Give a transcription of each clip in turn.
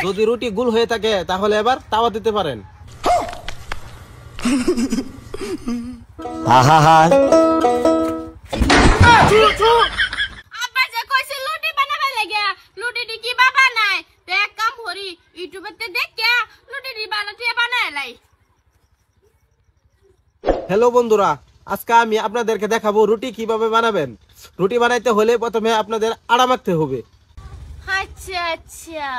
যদি রুটি গুল হয়ে থাকে তাহলে এবার তাওয়া দিতে পারেন। আব্বা যে কইছে লুটি বানাবে লাগা লুটি কি বাবা নাই তে এক কাম করি ইউটিউবেতে দেখে লুটি বানায় লাই। হ্যালো বন্ধুরা, আজকে আমি আপনাদেরকে দেখাবো রুটি কিভাবে বানাবেন। রুটি বানাইতে হলে প্রথমে আপনাদের আটা মাখতে হবে। আচ্ছা আচ্ছা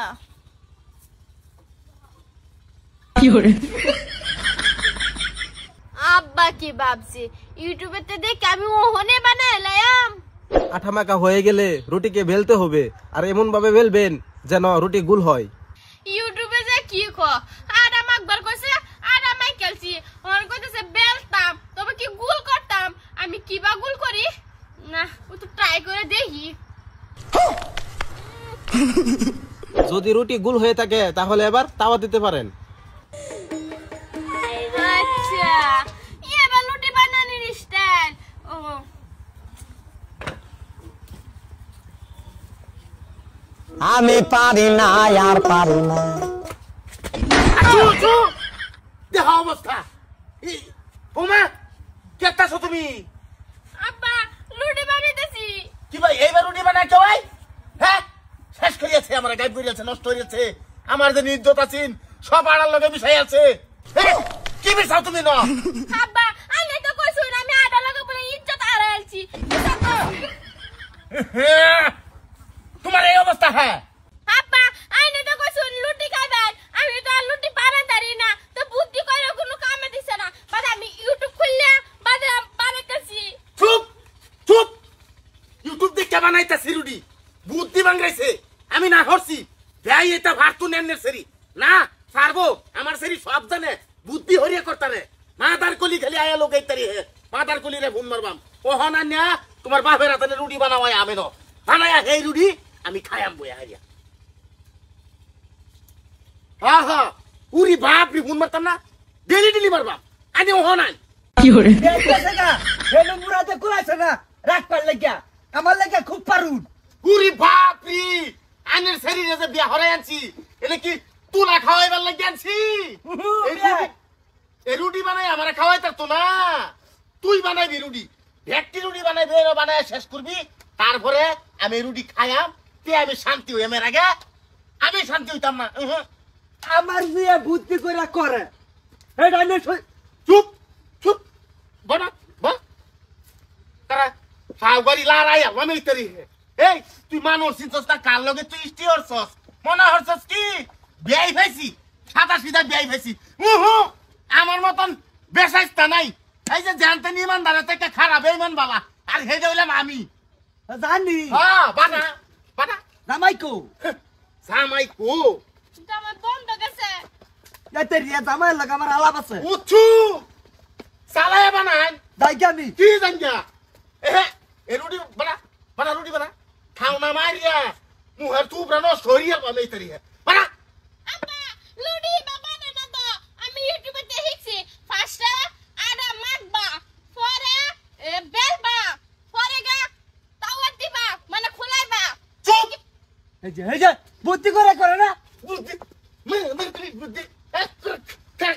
আব্বা কি ভাবছি ইউটিউবেতে দেখে আমি ওহনে বানায় লাইম। আটা মাখা হয়ে গেলে রুটিকে বেলতে হবে, আর এমন ভাবে বেলবেন যেন রুটি গুল হয়। ইউটিউবে যে কি কো আটা মাখবার কইছে আটা মাইকেলছি ওর কইতেছে বেলতাম তবে কি গুল করতাম আমি কিবা গুল করি না ও তো ট্রাই করে দেখি। যদি রুটি গুল হয়ে থাকে তাহলে এবার তাওয়া দিতে পারেন। আচ্ছা এবার লুটি বানানোর স্টাইল। ও আমি পারি না আর পারি না। দেখা অবস্থা বৌমা কেতাছো তুমি? আব্বা লুটি বানাইতেছি। কি ভাই এইবার রুটি বানাই কেউ? হ্যাঁ শেষ করিয়াছে, আমার গাইব করিয়াছে, নষ্ট হইয়াছে। আমার যে নির্দত আছেন সব আড়ার লগে মিশাই আছে। কি মিশাও তুমি না? আব্বা আমি তো কইছি আমি আটা লাগা বলে ইজ্জত হারাইছি। তোমার এই অবস্থা? হ্যাঁ আব্বা আমি তো কইছি লুটি খাইবেন আমি তো আর লুটি বানাতারি না তো বুদ্ধি করে কোনো কামে দিছে না বাদ আমি ইউটিউব খুললে বাদ বানাইতেছি। চুপ চুপ, ইউটিউব দেখে বানাইতাছি রুটি, বুদ্ধি বাংলাইছে। আমি না করছি ভাই, এটা ভারতু নেন সেরি না পারবো। আমার সেরি সব জানে, বুদ্ধি হরিয়া করতারে। মাদার কলি খালি আয়া লোক এইতারি হে, মাদার কলি রে ফোন মারবাম। ও হনা না তোমার বাপের হাতে রুটি বানাওয়াই আমি ন বানায়া এই রুটি আমি খায়াম বইয়া হারিয়া। হ্যাঁ হ্যাঁ উরি বাপ রে ফোন মারতাম না, ডেলি ডেলি মারবাম। আনি ও হনাই আমার লেগে খুব পারুন। উরি বাপ রে আনের শরীরে যে বিয়া হরাই আনছি, এটা কি তুলা খাওয়াইবার লাগি আনছি? এই রুটি বানাই আমারে খাওয়াই তার তো না, তুই বানাইবি রুটি। ভেটকি রুটি বানাইবি, বানায় শেষ করবি, তারপরে আমি রুটি খাইয়াম, তে আমি শান্তি হই। আমার আগে আমি শান্তি হইতাম না। আমার বিয়ে বুদ্ধি করে করে। চুপ চুপ বনা বা তারা সাউগারি লড়াই আমি তরি। এই তুই মানুষ চিনছস না, কার লগে তুই ইষ্টি হরছস? মনে হরছস কি বিয়াই ভাইছি? সাদা সিধা বিয়াই ভাইছি। আমার মতন বেসাইস্তা নাই। এই যে জানতে ইমানদারের থেকে খারাপ ইমান বালা, আর হেডে হইলাম আমি। জানি হ্যাঁ বানা বানা জামাইকো জামাইকো আমার বন্ধ গেছে। যাইতে রিয়া জামাই লাগা আমার আলাপ আছে। উঠু সালায় বানাই যাইকে আমি কি জানগা। এ রুটি বানা বানা রুটি বানা, খাও না মারিয়া মুহের তু ব্রানো সরিয়া বানাই তরি হে বানা। আব্বা লুটি বাবা না তো আমি ইউটিউবে দেখছি ফার্স্টে আটা মাখবা পরে বেলবা পরে গা তাওয়া দিবা মানে খুলাইবা। চুপ এই যে বুদ্ধি করে করে না। বুদ্ধি বুদ্ধি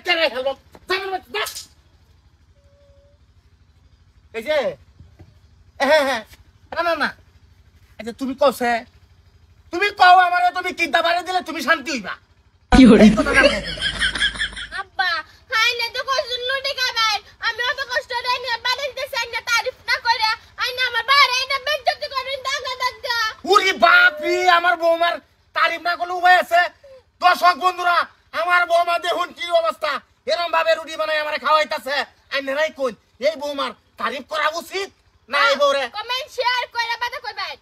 কারে হলো জানা। এই যে না না না, এই যে তুমি কছে তুমি কও আমারে, তুমি কিডা বারে দিলে তুমি শান্তি হইবা। কি করে আব্বা খাইলে তো কইছুন লুটি খাবেন আমি অত কষ্ট দেই না বানাইতেছি না তারিফ না করে আইনা আমার বাইরে আইনা বেজ্জতি করেন দাগা দাগা। উরি বাপ রে, আমার বৌমার তারিফ না করলে উপায় আছে? দর্শক বন্ধুরা, আমার বৌমা দেখুন কি অবস্থা, এরকম ভাবে রুটি বানাই আমার খাওয়াইতাছে। আইনারাই কোন এই বৌমার তারিফ করা উচিত না? এই বউরে কমেন্ট শেয়ার করে বাদা কইবেন।